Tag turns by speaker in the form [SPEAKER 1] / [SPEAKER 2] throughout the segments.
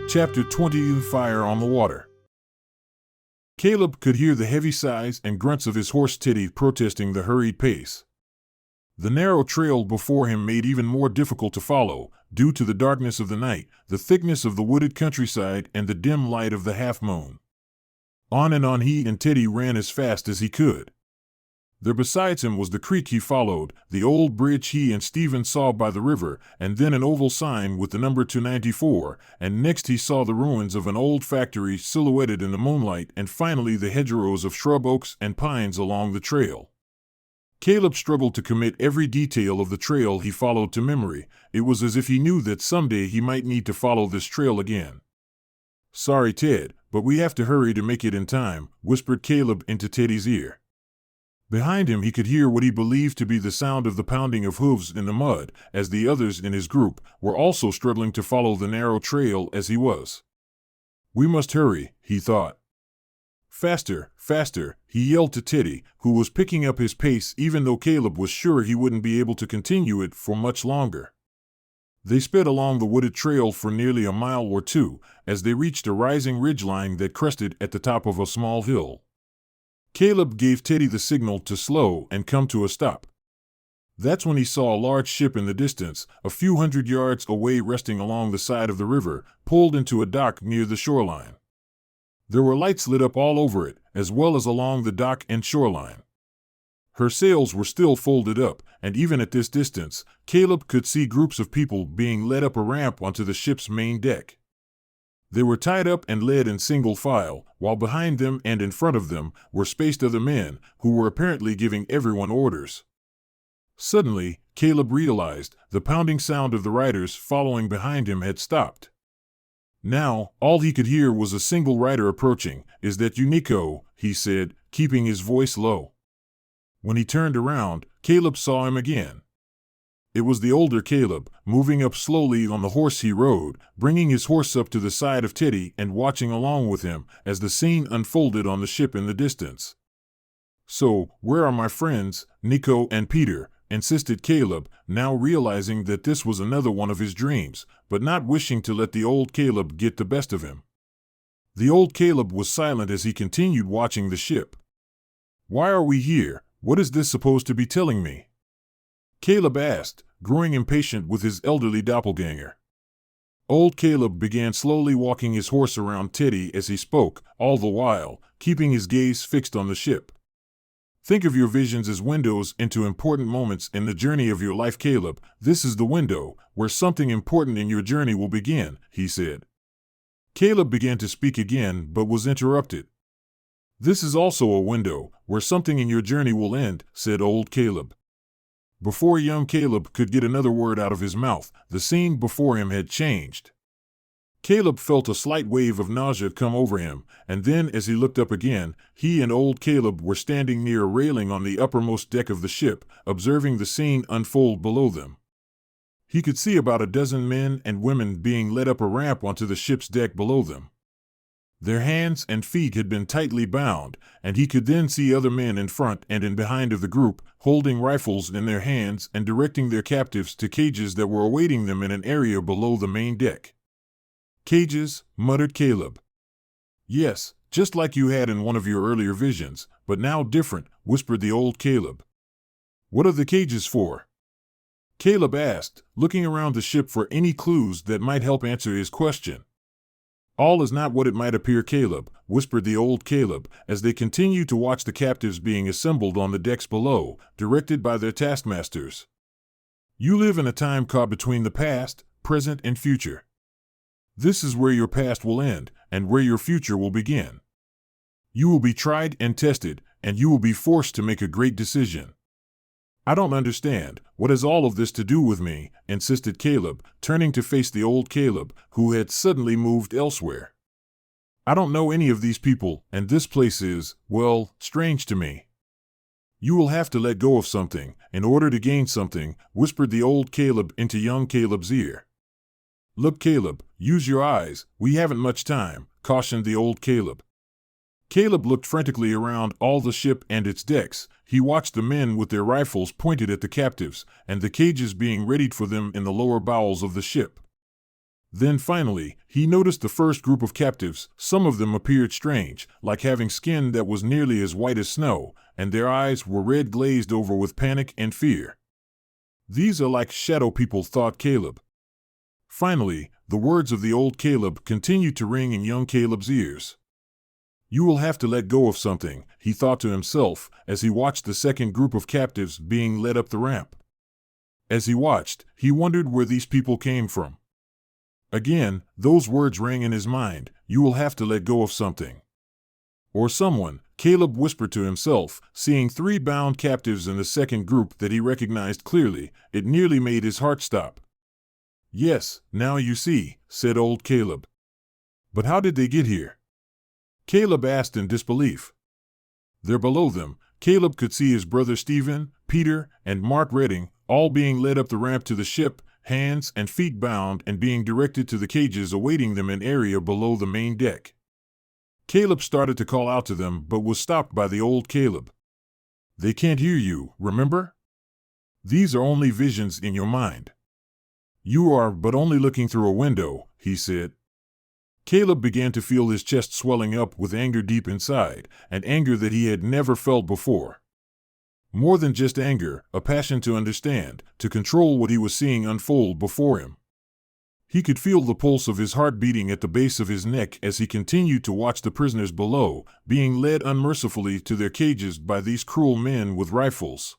[SPEAKER 1] Chapter 20: Fire on the Water. Caleb could hear the heavy sighs and grunts of his horse Teddy protesting the hurried pace. The narrow trail before him made even more difficult to follow, due to the darkness of the night, the thickness of the wooded countryside, and the dim light of the half-moon. On and on he and Teddy ran as fast as he could. There besides him was the creek he followed, the old bridge he and Stephen saw by the river, and then an oval sign with the number 294, and next he saw the ruins of an old factory silhouetted in the moonlight, and finally the hedgerows of shrub oaks and pines along the trail. Caleb struggled to commit every detail of the trail he followed to memory. It was as if he knew that someday he might need to follow this trail again. "Sorry, Ted, but we have to hurry to make it in time," whispered Caleb into Teddy's ear. Behind him he could hear what he believed to be the sound of the pounding of hooves in the mud, as the others in his group were also struggling to follow the narrow trail as he was. "We must hurry," he thought. "Faster, faster," he yelled to Teddy, who was picking up his pace even though Caleb was sure he wouldn't be able to continue it for much longer. They sped along the wooded trail for nearly a mile or two, as they reached a rising ridgeline that crested at the top of a small hill. Caleb gave Teddy the signal to slow and come to a stop. That's when he saw a large ship in the distance, a few hundred yards away, resting along the side of the river, pulled into a dock near the shoreline. There were lights lit up all over it, as well as along the dock and shoreline. Her sails were still folded up, and even at this distance, Caleb could see groups of people being led up a ramp onto the ship's main deck. They were tied up and led in single file, while behind them and in front of them were spaced other men, who were apparently giving everyone orders. Suddenly, Caleb realized the pounding sound of the riders following behind him had stopped. Now, all he could hear was a single rider approaching. "Is that you, Nico?" he said, keeping his voice low. When he turned around, Caleb saw him again. It was the older Caleb, moving up slowly on the horse he rode, bringing his horse up to the side of Teddy and watching along with him as the scene unfolded on the ship in the distance. "So, where are my friends, Nico and Peter?" insisted Caleb, now realizing that this was another one of his dreams, but not wishing to let the old Caleb get the best of him. The old Caleb was silent as he continued watching the ship. "Why are we here? What is this supposed to be telling me?" Caleb asked, growing impatient with his elderly doppelganger. Old Caleb began slowly walking his horse around Teddy as he spoke, all the while keeping his gaze fixed on the ship. "Think of your visions as windows into important moments in the journey of your life, Caleb. This is the window where something important in your journey will begin," he said. Caleb began to speak again, but was interrupted. "This is also a window where something in your journey will end," said old Caleb. Before young Caleb could get another word out of his mouth, the scene before him had changed. Caleb felt a slight wave of nausea come over him, and then as he looked up again, he and old Caleb were standing near a railing on the uppermost deck of the ship, observing the scene unfold below them. He could see about a dozen men and women being led up a ramp onto the ship's deck below them. Their hands and feet had been tightly bound, and he could then see other men in front and in behind of the group, holding rifles in their hands and directing their captives to cages that were awaiting them in an area below the main deck. "Cages," muttered Caleb. "Yes, just like you had in one of your earlier visions, but now different," whispered the old Caleb. "What are the cages for?" Caleb asked, looking around the ship for any clues that might help answer his question. "All is not what it might appear, Caleb," whispered the old Caleb, as they continued to watch the captives being assembled on the decks below, directed by their taskmasters. "You live in a time caught between the past, present, and future. This is where your past will end, and where your future will begin. You will be tried and tested, and you will be forced to make a great decision." "I don't understand. What has all of this to do with me?" insisted Caleb, turning to face the old Caleb, who had suddenly moved elsewhere. "I don't know any of these people, and this place is, well, strange to me." "You will have to let go of something in order to gain something," whispered the old Caleb into young Caleb's ear. "Look, Caleb, use your eyes. We haven't much time," cautioned the old Caleb. Caleb looked frantically around all the ship and its decks. He watched the men with their rifles pointed at the captives, and the cages being readied for them in the lower bowels of the ship. Then finally, he noticed the first group of captives. Some of them appeared strange, like having skin that was nearly as white as snow, and their eyes were red glazed over with panic and fear. These are like shadow people, thought Caleb. Finally, the words of the old Caleb continued to ring in young Caleb's ears. You will have to let go of something, he thought to himself, as he watched the second group of captives being led up the ramp. As he watched, he wondered where these people came from. Again, those words rang in his mind, you will have to let go of something. Or someone, Caleb whispered to himself, seeing 3 bound captives in the second group that he recognized clearly. It nearly made his heart stop. Yes, now you see, said old Caleb. But how did they get here? Caleb asked in disbelief. There below them, Caleb could see his brother Stephen, Peter, and Mark Redding, all being led up the ramp to the ship, hands and feet bound and being directed to the cages awaiting them in area below the main deck. Caleb started to call out to them but was stopped by the old Caleb. They can't hear you, remember? These are only visions in your mind. You are but only looking through a window, he said. Caleb began to feel his chest swelling up with anger deep inside, and anger that he had never felt before. More than just anger, a passion to understand, to control what he was seeing unfold before him. He could feel the pulse of his heart beating at the base of his neck as he continued to watch the prisoners below, being led unmercifully to their cages by these cruel men with rifles.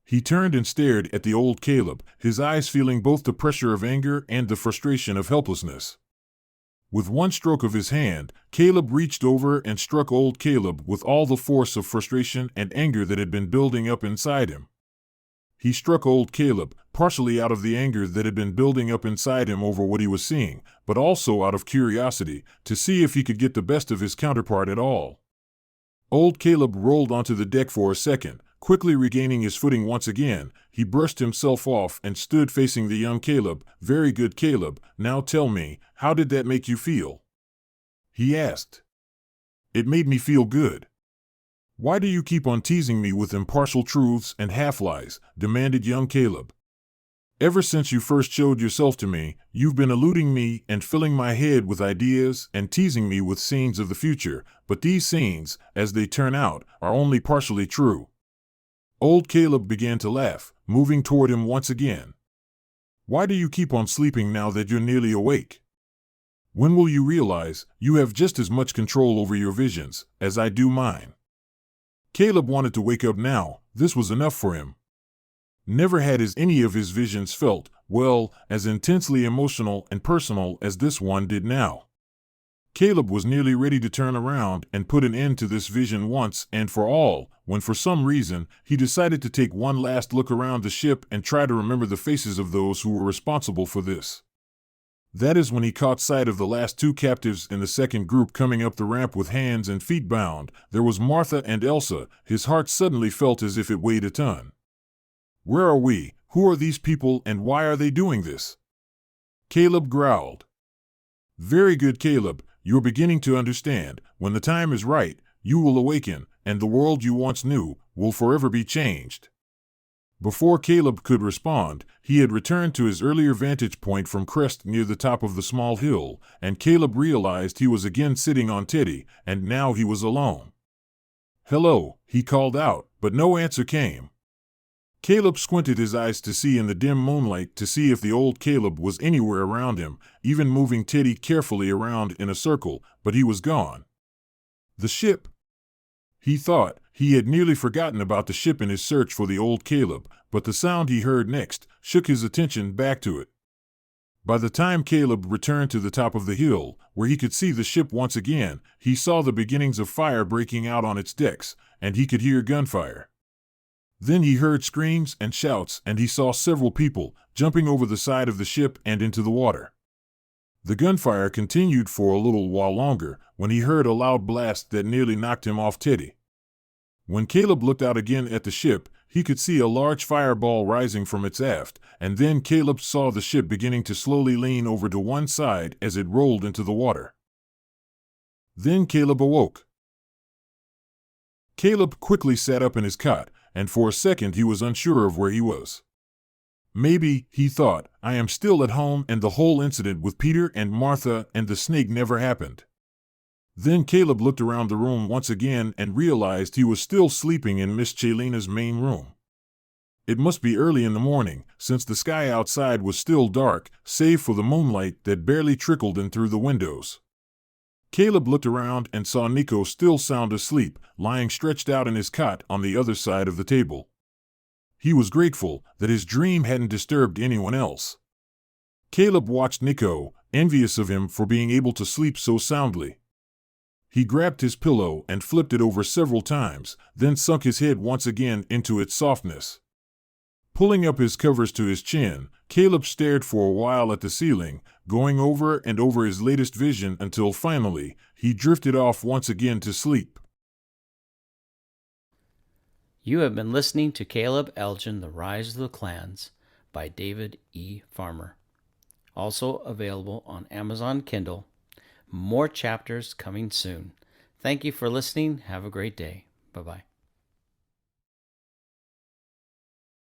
[SPEAKER 1] He turned and stared at the old Caleb, his eyes feeling both the pressure of anger and the frustration of helplessness. With one stroke of his hand, Caleb reached over and struck old Caleb with all the force of frustration and anger that had been building up inside him. He struck old Caleb, partially out of the anger that had been building up inside him over what he was seeing, but also out of curiosity, to see if he could get the best of his counterpart at all. Old Caleb rolled onto the deck for a second. Quickly regaining his footing once again, he brushed himself off and stood facing the young Caleb. Very good, Caleb, now tell me, how did that make you feel? He asked. It made me feel good. Why do you keep on teasing me with impartial truths and half-lies? Demanded young Caleb. Ever since you first showed yourself to me, you've been eluding me and filling my head with ideas and teasing me with scenes of the future, but these scenes, as they turn out, are only partially true. Old Caleb began to laugh, moving toward him once again. Why do you keep on sleeping now that you're nearly awake? When will you realize you have just as much control over your visions as I do mine? Caleb wanted to wake up now. This was enough for him. Never had any of his visions felt, well, as intensely emotional and personal as this one did now. Caleb was nearly ready to turn around and put an end to this vision once and for all, when for some reason, he decided to take one last look around the ship and try to remember the faces of those who were responsible for this. That is when he caught sight of the last 2 captives in the second group coming up the ramp with hands and feet bound. There was Martha and Elsa. His heart suddenly felt as if it weighed a ton. Where are we? Who are these people and why are they doing this? Caleb growled. Very good, Caleb. You're beginning to understand. When the time is right, you will awaken, and the world you once knew will forever be changed. Before Caleb could respond, he had returned to his earlier vantage point from crest near the top of the small hill, and Caleb realized he was again sitting on Teddy, and now he was alone. Hello, he called out, but no answer came. Caleb squinted his eyes to see in the dim moonlight to see if the old Caleb was anywhere around him, even moving Teddy carefully around in a circle, but he was gone. The ship? He thought. He had nearly forgotten about the ship in his search for the old Caleb, but the sound he heard next shook his attention back to it. By the time Caleb returned to the top of the hill, where he could see the ship once again, he saw the beginnings of fire breaking out on its decks, and he could hear gunfire. Then he heard screams and shouts, and he saw several people jumping over the side of the ship and into the water. The gunfire continued for a little while longer when he heard a loud blast that nearly knocked him off Teddy. When Caleb looked out again at the ship, he could see a large fireball rising from its aft, and then Caleb saw the ship beginning to slowly lean over to one side as it rolled into the water. Then Caleb awoke. Caleb quickly sat up in his cot, and for a second he was unsure of where he was. Maybe, he thought, I am still at home and the whole incident with Peter and Martha and the snake never happened. Then Caleb looked around the room once again and realized he was still sleeping in Miss Chelina's main room. It must be early in the morning, since the sky outside was still dark, save for the moonlight that barely trickled in through the windows. Caleb looked around and saw Nico still sound asleep, lying stretched out in his cot on the other side of the table. He was grateful that his dream hadn't disturbed anyone else. Caleb watched Nico, envious of him for being able to sleep so soundly. He grabbed his pillow and flipped it over several times, then sunk his head once again into its softness. Pulling up his covers to his chin, Caleb stared for a while at the ceiling, going over and over his latest vision until finally, he drifted off once again to sleep.
[SPEAKER 2] You have been listening to Caleb Elgin, The Rise of the Clans by David E. Farmer. Also available on Amazon Kindle. More chapters coming soon. Thank you for listening. Have a great day. Bye-bye.